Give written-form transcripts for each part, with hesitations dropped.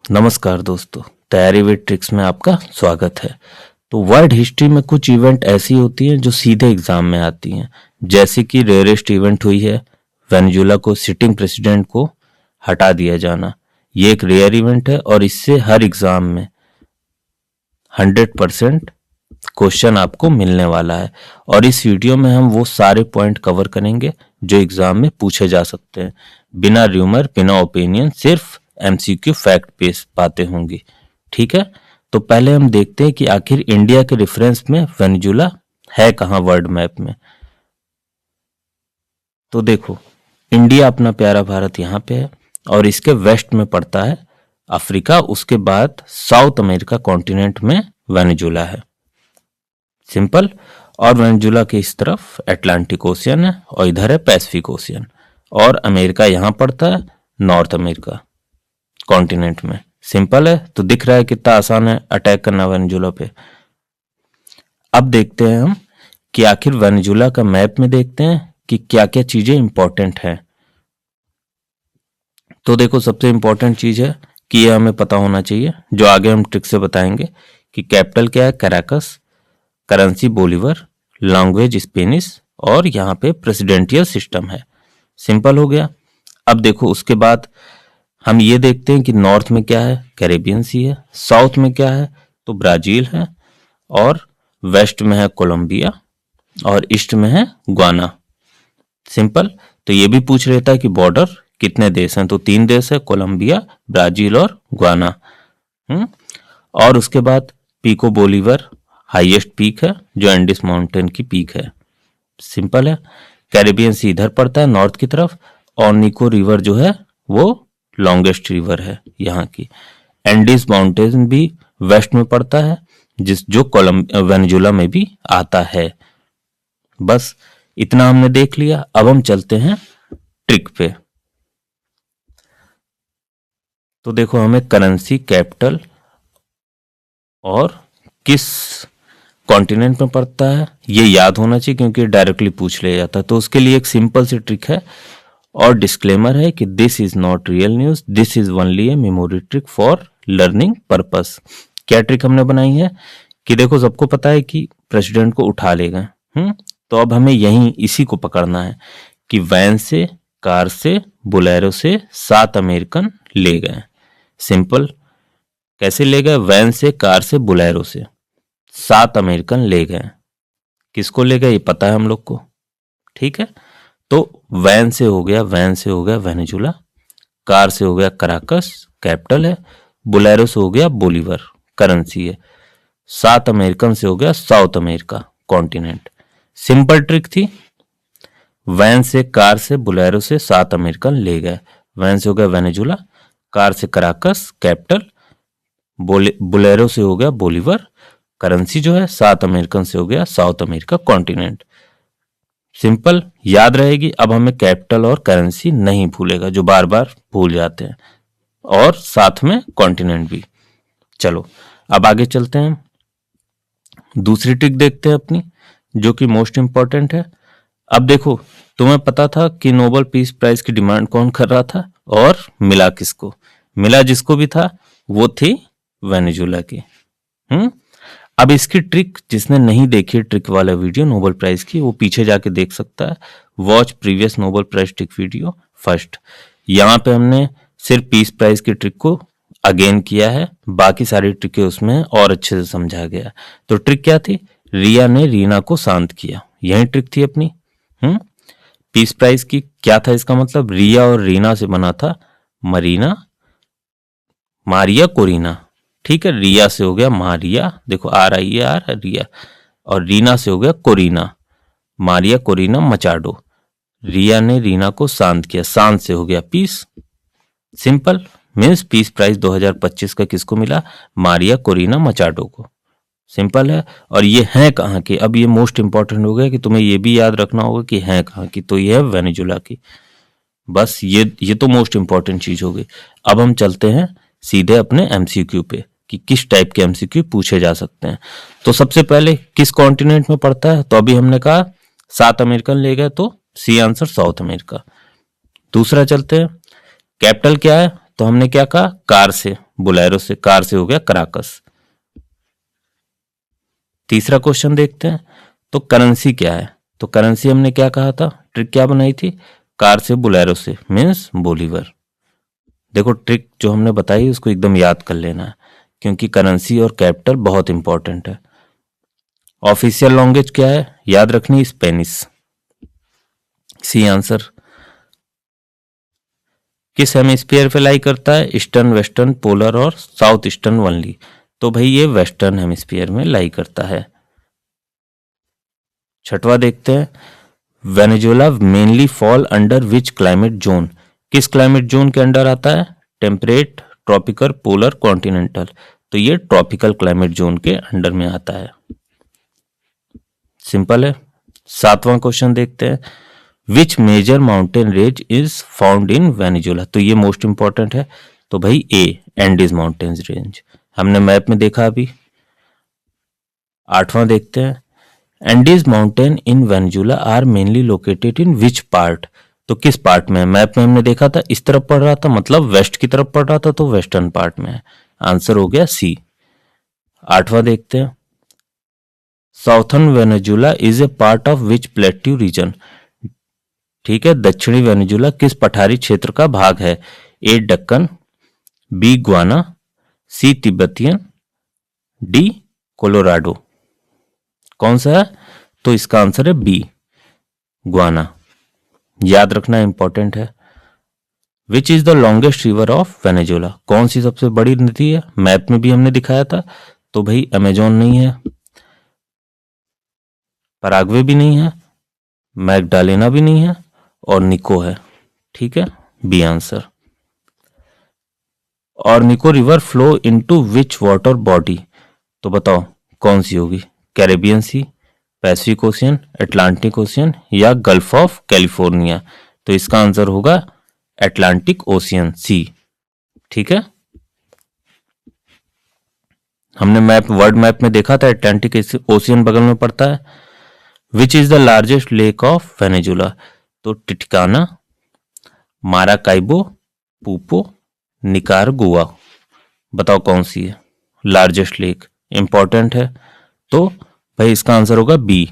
नमस्कार दोस्तों, तैयारी विद ट्रिक्स में आपका स्वागत है। तो वर्ल्ड हिस्ट्री में कुछ इवेंट ऐसी होती हैं जो सीधे एग्जाम में आती हैं, जैसे कि रेयरेस्ट इवेंट हुई है वेनेजुला को सिटिंग प्रेसिडेंट को हटा दिया जाना। ये एक रेयर इवेंट है और इससे हर एग्जाम में 100% क्वेश्चन आपको मिलने वाला है। और इस वीडियो में हम वो सारे पॉइंट कवर करेंगे जो एग्जाम में पूछे जा सकते हैं, बिना र्यूमर बिना ओपिनियन, सिर्फ एमसीक्यू फैक्ट बेस्ड बातें होंगी। ठीक है, तो पहले हम देखते हैं कि आखिर इंडिया के रेफरेंस में वेनेजुला है कहां वर्ल्ड मैप में। तो देखो, इंडिया अपना प्यारा भारत यहाँ पे है और इसके वेस्ट में पड़ता है अफ्रीका, उसके बाद साउथ अमेरिका कॉन्टिनेंट में वेनेजुला है। सिंपल। और वेनेजुला के इस तरफ अटलांटिक ओशियन है और इधर है पैसिफिक ओशियन, और अमेरिका यहां पड़ता है नॉर्थ अमेरिका कॉन्टिनेंट में। सिंपल है, तो दिख रहा है कितना आसान है अटैक करना वेनेजुला पे। अब देखते हैं हम कि आखिर वेनेजुला का मैप में देखते हैं कि क्या क्या चीजें इंपॉर्टेंट हैं। तो देखो, सबसे इंपॉर्टेंट चीज है कि ये हमें पता होना चाहिए, जो आगे हम ट्रिक से बताएंगे, कि कैपिटल क्या है कैराकस, करेंसी बोलीवर, लैंग्वेज स्पेनिश, और यहाँ पे प्रेसिडेंटियल सिस्टम है। सिंपल हो गया। अब देखो, उसके बाद हम ये देखते हैं कि नॉर्थ में क्या है, कैरेबियन सी है, साउथ में क्या है तो ब्राजील है, और वेस्ट में है कोलंबिया, और ईस्ट में है गुयाना। सिंपल। तो ये भी पूछ लेता है कि बॉर्डर कितने देश हैं, तो 3 देश है, कोलंबिया, ब्राजील और गुयाना। और उसके बाद पीको बोलीवर हाईएस्ट पीक है, जो एंडिस माउंटेन की पीक है। सिंपल है। कैरेबियन सी इधर पड़ता है नॉर्थ की तरफ, और निको रिवर जो है वो लॉन्गेस्ट रिवर है यहाँ की। एंडीज माउंटेन भी वेस्ट में पड़ता है, जो वेनेजुला में भी आता है। बस इतना हमने देख लिया। अब हम चलते हैं ट्रिक पे। तो देखो, हमें करेंसी, कैपिटल और किस कॉन्टिनेंट में पड़ता है ये याद होना चाहिए, क्योंकि डायरेक्टली पूछ लिया जाता है। तो उसके लिए एक सिंपल सी ट्रिक है, और डिस्क्लेमर है कि this is not real news, this is only a memory trick for learning purpose. क्या ट्रिक हमने बनाई है कि देखो, सबको पता है कि प्रेसिडेंट को उठा ले गए, तो अब हमें यहीं इसी को पकड़ना है कि वैन से, कार से, बोलेरो से 7 अमेरिकन ले गए। सिंपल। कैसे ले गए? वैन से, कार से, बोलेरो से 7 अमेरिकन ले गए। किसको ले गए ये पता है हम लोग को। ठीक है, तो वैन से हो गया वेनेजुला, कार से हो गया कराकस कैपिटल है, बोलेरो से हो गया बोलीवर करेंसी है, 7 अमेरिकन से हो गया south America continent. Simple trick थी। वैन से, कार से, बोलेरो से 7 अमेरिकन ले गए। वैन से हो गया वेनेजुला, कार से कराकस कैपिटल, बोलेरो से हो गया बोलीवर करेंसी जो है, 7 अमेरिकन से हो गया साउथ अमेरिका कॉन्टिनेंट। सिंपल, याद रहेगी। अब हमें कैपिटल और करेंसी नहीं भूलेगा, जो बार बार भूल जाते हैं, और साथ में कॉन्टिनेंट भी। चलो अब आगे चलते हैं, दूसरी ट्रिक देखते हैं अपनी, जो कि मोस्ट इंपॉर्टेंट है। अब देखो, तुम्हें पता था कि नोबेल पीस प्राइज की डिमांड कौन कर रहा था, और मिला किसको? मिला जिसको भी था वो थी वेनेजुला की। अब इसकी ट्रिक जिसने नहीं देखी ट्रिक वाला वीडियो नोबेल प्राइज की, वो पीछे जाके देख सकता है। Watch previous Nobel prize trick video first. यहाँ पे हमने सिर्फ पीस प्राइज की ट्रिक को अगेन किया है, बाकी सारी ट्रिकें उसमें और अच्छे से समझा गया। तो ट्रिक क्या थी? रिया ने रीना को शांत किया, यही ट्रिक थी अपनी। पीस प्राइज की क्या था इसका मतलब? रिया और रीना से बना था मरीना, मारिया कोरिना। ठीक है, रिया से हो गया मारिया, देखो RIA रिया, और रीना से हो गया Corina, Maria Corina Machado. Riya ने रीना को शांत किया, शांत से हो गया peace. Simple means peace prize 2025 का किसको मिला? मारिया कोरिना मचाडो को। सिंपल है। और ये हैं कहाँ की? अब ये मोस्ट इंपॉर्टेंट हो गया कि तुम्हें ये भी याद रखना होगा कि हैं कहाँ की, तो ये है वेनेजुला की। बस ये तो मोस्ट इंपॉर्टेंट चीज हो गई। अब हम चलते हैं सीधे अपने MCQ पे कि किस टाइप के MCQ पूछे जा सकते हैं। तो सबसे पहले किस कॉन्टिनेंट में पड़ता है? तो अभी हमने कहा 7 अमेरिकन ले गए, तो सी आंसर साउथ अमेरिका। दूसरा चलते हैं, कैपिटल क्या है? तो हमने क्या कहा? कार से, बुलेरो से, कार से हो गया कराकस। तीसरा क्वेश्चन देखते हैं। तो करेंसी क्या है? तो करेंसी हमने क्या कहा था, ट्रिक क्या बनाई थी, कार से बुलेरो से मीन्स बोलीवर। देखो ट्रिक जो हमने बताई उसको एकदम याद कर लेना है, क्योंकि करेंसी और कैपिटल बहुत इंपॉर्टेंट है। ऑफिशियल लैंग्वेज क्या है, याद रखनी, स्पेनिश। C answer. किस हेमिस्फीयर पे लाई करता है, ईस्टर्न, वेस्टर्न, पोलर और साउथ ईस्टर्न ओनली। तो भाई ये वेस्टर्न हेमिस्फीयर में लाई करता है। छठवां देखते हैं। Venezuela mainly fall under which climate zone. किस क्लाइमेट जोन के अंडर आता है, टेम्परेट, ट्रॉपिकल, पोलर, कॉन्टिनेंटल। तो ये ट्रॉपिकल क्लाइमेट जोन के अंडर में आता है। सिंपल है। सातवां क्वेश्चन देखते हैं। Which major mountain range is found in Venezuela. तो ये मोस्ट इंपॉर्टेंट है। तो भाई ए, एंडीज माउंटेन रेंज, हमने मैप में देखा अभी। आठवां देखते हैं। Andes mountain in Venezuela are mainly located in which part. तो किस पार्ट में है, मैप में हमने देखा था इस तरफ पड़ रहा था, मतलब वेस्ट की तरफ पड़ रहा था, तो वेस्टर्न पार्ट में है। आंसर हो गया सी। आठवां देखते हैं। Southern Venezuela is a part of which plateau region. ठीक है, दक्षिणी वेनेजुएला किस पठारी क्षेत्र का भाग है, ए दक्कन, बी ग्वाना, सी तिब्बतियन, डी कोलोराडो। कौन सा है, तो इसका आंसर है बी, ग्वाना। याद रखना इंपॉर्टेंट है। विच is the longest river of Venezuela. कौन सी सबसे बड़ी नदी है, मैप में भी हमने दिखाया था। तो भाई अमेजोन नहीं है, पराग्वे भी नहीं है, मैगडालेना भी नहीं है, और निको है। ठीक है, बी आंसर। और निको river flow into which water body. तो बताओ कौन सी होगी, Caribbean sea, Pacific ocean, Atlantic ocean या गल्फ ऑफ कैलिफोर्निया। तो इसका आंसर होगा अटलांटिक ओशियन, सी। ठीक है, हमने मैप, वर्ल्ड मैप में देखा था अटलांटिक ओशियन बगल में पड़ता है। विच is the largest lake of Venezuela. तो टिटिकाना, माराकाइबो, पूपो, निकारागुआ। बताओ कौन सी है लार्जेस्ट लेक, इंपॉर्टेंट है। तो भाई इसका आंसर होगा B,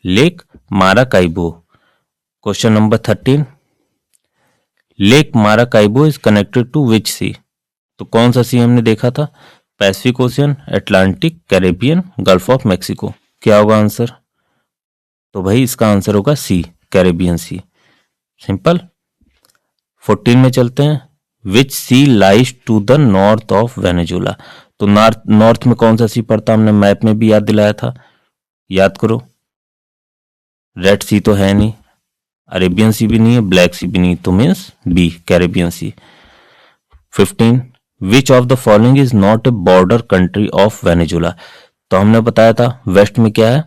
lake Maracaibo. Question number 13। Lake Maracaibo is connected to which sea. तो कौन सा सी हमने देखा था, Pacific ocean, Atlantic, Caribbean, gulf of Mexico. क्या होगा आंसर, तो भाई इसका आंसर होगा सी, कैरेबियन सी। सिंपल। 14 में चलते हैं। Which sea lies to the north of Venezuela. तो नॉर्थ में कौन सा सी पड़ता, हमने मैप में भी याद दिलाया था, याद करो। रेड सी तो है नहीं, अरेबियन सी भी नहीं है, ब्लैक सी भी नहीं, तो means B, Caribbean sea. 15। Which of the following is not a border country of Venezuela. तो हमने बताया था वेस्ट में क्या है,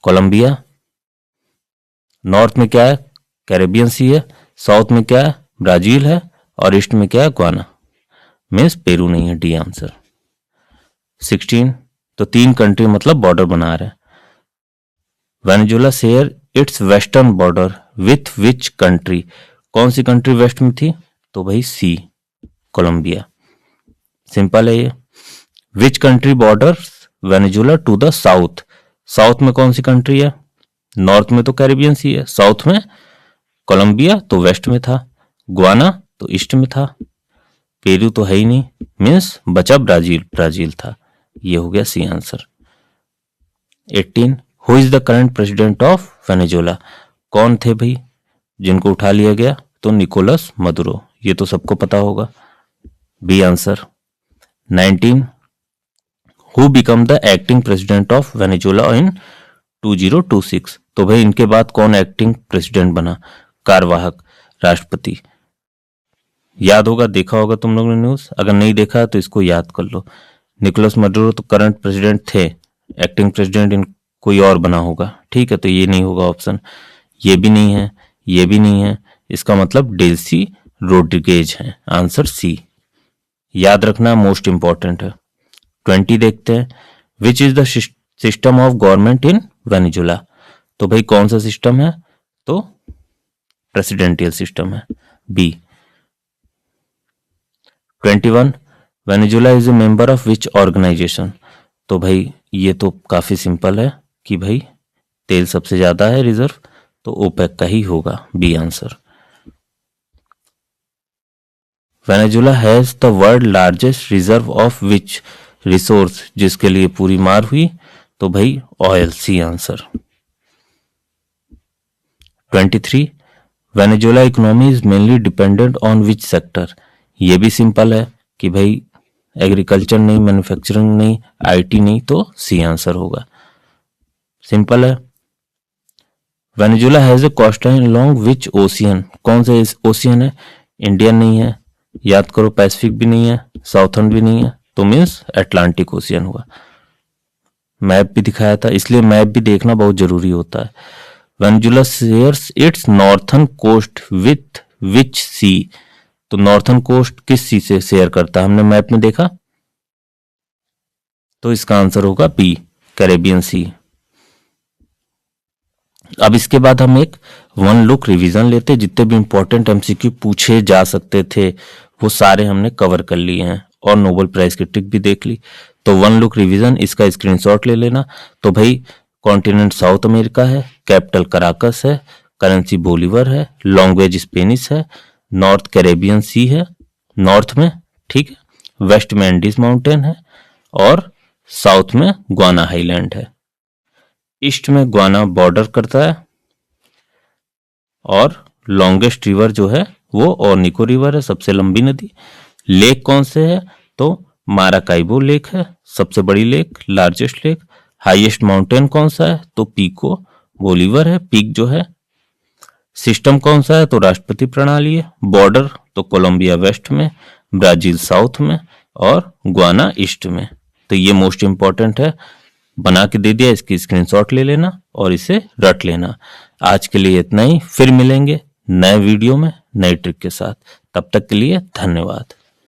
कोलंबिया, नॉर्थ में क्या है, कैरेबियन सी है, साउथ में क्या है, ब्राजील है, और ईस्ट में क्या है, ग्वाना, मीन्स पेरू नहीं है, डी आंसर। 16। तो 3 कंट्री मतलब बॉर्डर बना रहे हैं। Venezuela share its western border with which country. कौन सी कंट्री वेस्ट में थी, तो भाई सी, कोलंबिया। सिंपल है ये। Which country borders Venezuela to the south. South में कौन सी कंट्री है, नॉर्थ में तो कैरिबियन सी है, साउथ में कोलंबिया तो वेस्ट में था, ग्वाना तो ईस्ट में था, पेरू तो है ही नहीं, मीन्स बचा ब्राजील, ब्राजील था। ये हो गया C answer. 18। Who is the current president of Venezuela. कौन थे भाई जिनको उठा लिया गया, तो निकोलस मदुरो, ये तो सबको पता होगा, B answer. 19। Who become the acting president of Venezuela in 2026। तो भाई इनके बाद कौन एक्टिंग प्रेसिडेंट बना, कार्यवाहक राष्ट्रपति। याद होगा, देखा होगा तुम लोगों ने न्यूज, अगर नहीं देखा तो इसको याद कर लो। निकोलस मडुरो तो करंट प्रेसिडेंट थे, एक्टिंग प्रेसिडेंट इन कोई और बना होगा। ठीक है, तो ये नहीं होगा ऑप्शन, ये भी नहीं है, ये भी नहीं है, इसका मतलब डेल्सी रोड्रिगेज है, आंसर सी। याद रखना, मोस्ट इंपॉर्टेंट है। 20 देखते हैं। Which is the system of government in Venezuela. तो भाई कौन सा सिस्टम है, तो प्रेसिडेंटियल सिस्टम है, B. 21 Venezuela is a member of which organization. तो भाई ये तो काफी सिंपल है कि भाई तेल सबसे ज्यादा है रिजर्व, तो ओपेक का ही होगा B answer. Venezuela has the world largest reserve of which resource, जिसके लिए पूरी मार हुई, तो भाई oil, C answer. 23 Venezuela economy is mainly dependent on which sector. ये भी सिंपल है कि भाई एग्रीकल्चर नहीं, मैन्युफैक्चरिंग नहीं, आईटी नहीं, तो सी आंसर होगा, सिंपल है। Venezuela has a coastline along which ocean. कौन सा ओशियन है? इंडियन नहीं है, याद करो, पैसिफिक भी नहीं है, साउथर्न भी नहीं है, तो मीन्स अटलांटिक ओशियन हुआ। मैप भी दिखाया था, इसलिए मैप भी देखना बहुत जरूरी होता है। Venezuela shares its northern coast with which sea. तो नॉर्थर्न कोस्ट किस सी से शेयर करता है, हमने मैप में देखा, तो इसका आंसर होगा बी, कैरेबियन सी। अब इसके बाद हम एक वन लुक रिवीजन लेते, जितने भी इंपॉर्टेंट एमसीक्यू पूछे जा सकते थे वो सारे हमने कवर कर लिए हैं, और नोबेल प्राइज की ट्रिक भी देख ली। तो वन लुक रिवीजन, इसका स्क्रीनशॉट ले लेना। तो भाई कॉन्टिनेंट साउथ अमेरिका है, कैपिटल कराकस है, करेंसी बोलीवर है, लैंग्वेज स्पेनिश है, नॉर्थ कैरेबियन सी है नॉर्थ में, ठीक है, वेस्ट में एंडीज माउंटेन है, और साउथ में ग्वाना हाईलैंड है, ईस्ट में ग्वाना बॉर्डर करता है, और लॉन्गेस्ट रिवर जो है वो ओर्निको रिवर है, सबसे लंबी नदी। लेक कौन से है? तो माराकाइबो लेक है, सबसे बड़ी lake, largest lake. Highest mountain कौन सा है? तो पीको बोलीवर है, पीक जो है। सिस्टम कौन सा है? तो राष्ट्रपति प्रणाली है। बॉर्डर तो कोलंबिया वेस्ट में, ब्राजील साउथ में, और ग्वाना ईस्ट में। तो ये मोस्ट इंपॉर्टेंट है, बना के दे दिया, इसकी स्क्रीनशॉट ले लेना और इसे रट लेना। आज के लिए इतना ही, फिर मिलेंगे नए वीडियो में नई ट्रिक के साथ। तब तक के लिए धन्यवाद।